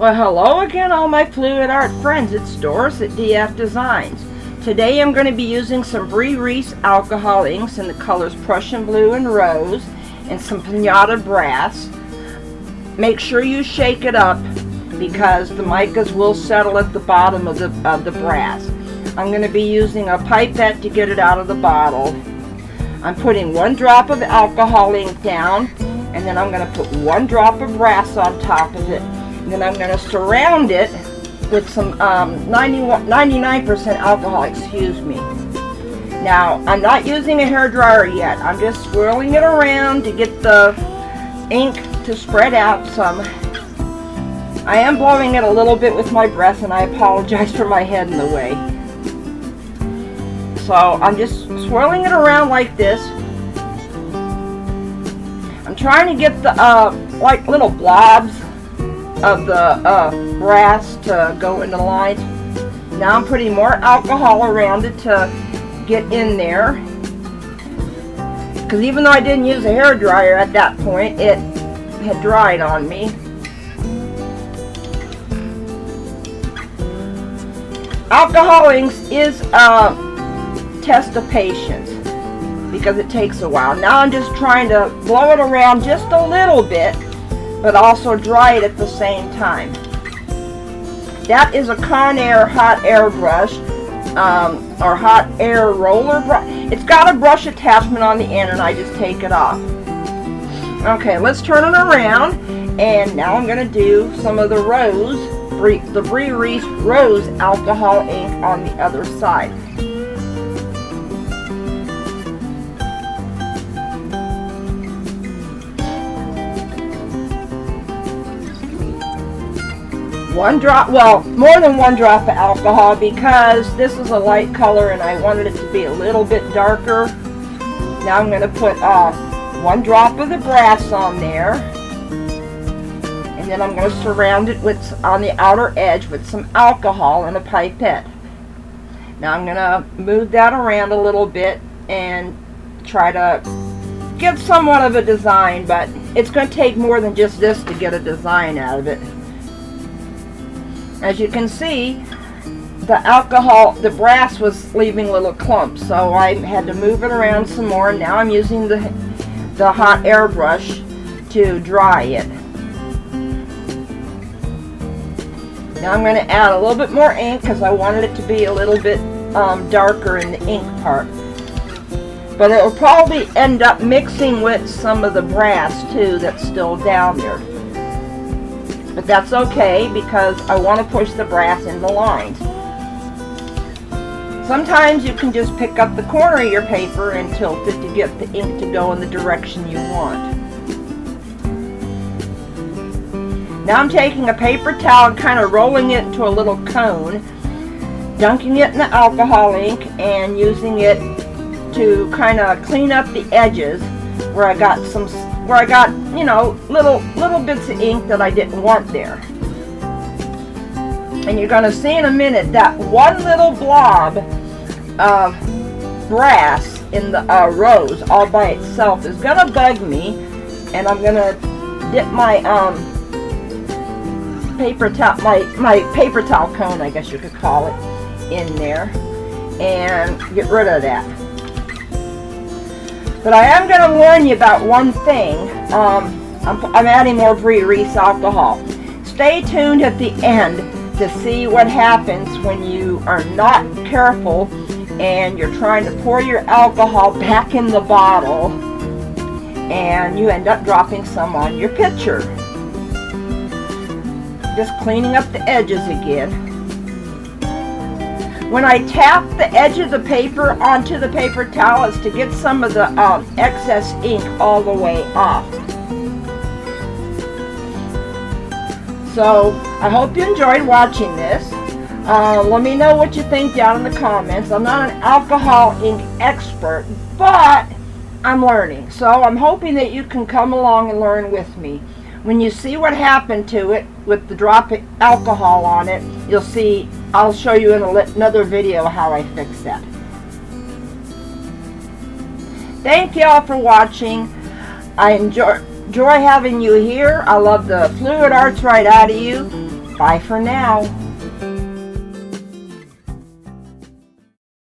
Well, hello again, all my fluid art friends. It's Doris at DF Designs. Today I'm going to be using some Brea Reese alcohol inks in the colors Prussian Blue and Rose and some Pinata Brass. Make sure you shake it up because the micas will settle at the bottom of the brass. I'm going to be using a pipette to get it out of the bottle. I'm putting 1 drop of alcohol ink down, and then I'm going to put 1 drop of brass on top of it. And then I'm going to surround it with some 99% alcohol, excuse me. Now, I'm not using a hairdryer yet. I'm just swirling it around to get the ink to spread out some. I am blowing it a little bit with my breath, and I apologize for my head in the way. So I'm just swirling it around like this. I'm trying to get the like little blobs of the brass to go in the lines. Now I'm putting more alcohol around it to get in there, because even though I didn't use a hairdryer at that point, it had dried on me. Alcohol inks is a test of patience because it takes a while. Now I'm just trying to blow it around just a little bit, but also dry it at the same time. That is a Conair hot air brush, or hot air roller brush. It's got a brush attachment on the end, and I just take it off. Okay, let's turn it around, and now I'm going to do some of the Brea Reese Rose alcohol ink on the other side. One drop, well, more than 1 drop of alcohol, because this is a light color and I wanted it to be a little bit darker. Now I'm going to put 1 drop of the brass on there, and then I'm going to surround it with, on the outer edge, with some alcohol and a pipette. Now I'm going to move that around a little bit and try to get somewhat of a design, but it's going to take more than just this to get a design out of it. As you can see, the brass was leaving little clumps, so I had to move it around some more. Now I'm using the hot air brush to dry it. Now I'm going to add a little bit more ink because I wanted it to be a little bit darker in the ink part. But it will probably end up mixing with some of the brass too that's still down there. But that's okay because I want to push the brass in the lines. Sometimes you can just pick up the corner of your paper and tilt it to get the ink to go in the direction you want. Now I'm taking a paper towel and kind of rolling it into a little cone, dunking it in the alcohol ink and using it to kind of clean up the edges where I got you know, little bits of ink that I didn't want there. And you're going to see in a minute that one little blob of brass in the rose all by itself is going to bug me, and I'm going to dip my paper towel cone, I guess you could call it, in there and get rid of that. But I am going to warn you about one thing. I'm adding more Brea Reese alcohol. Stay tuned at the end to see what happens when you are not careful and you're trying to pour your alcohol back in the bottle and you end up dropping some on your picture. Just cleaning up the edges again. When I tap the edge of the paper onto the paper towel, it's to get some of the excess ink all the way off. So, I hope you enjoyed watching this. Let me know what you think down in the comments. I'm not an alcohol ink expert, but I'm learning. So, I'm hoping that you can come along and learn with me. When you see what happened to it with the drop of alcohol on it, you'll see. I'll show you in another video how I fix that. Thank you all for watching. I enjoy having you here. I love the fluid arts right out of you. Bye for now.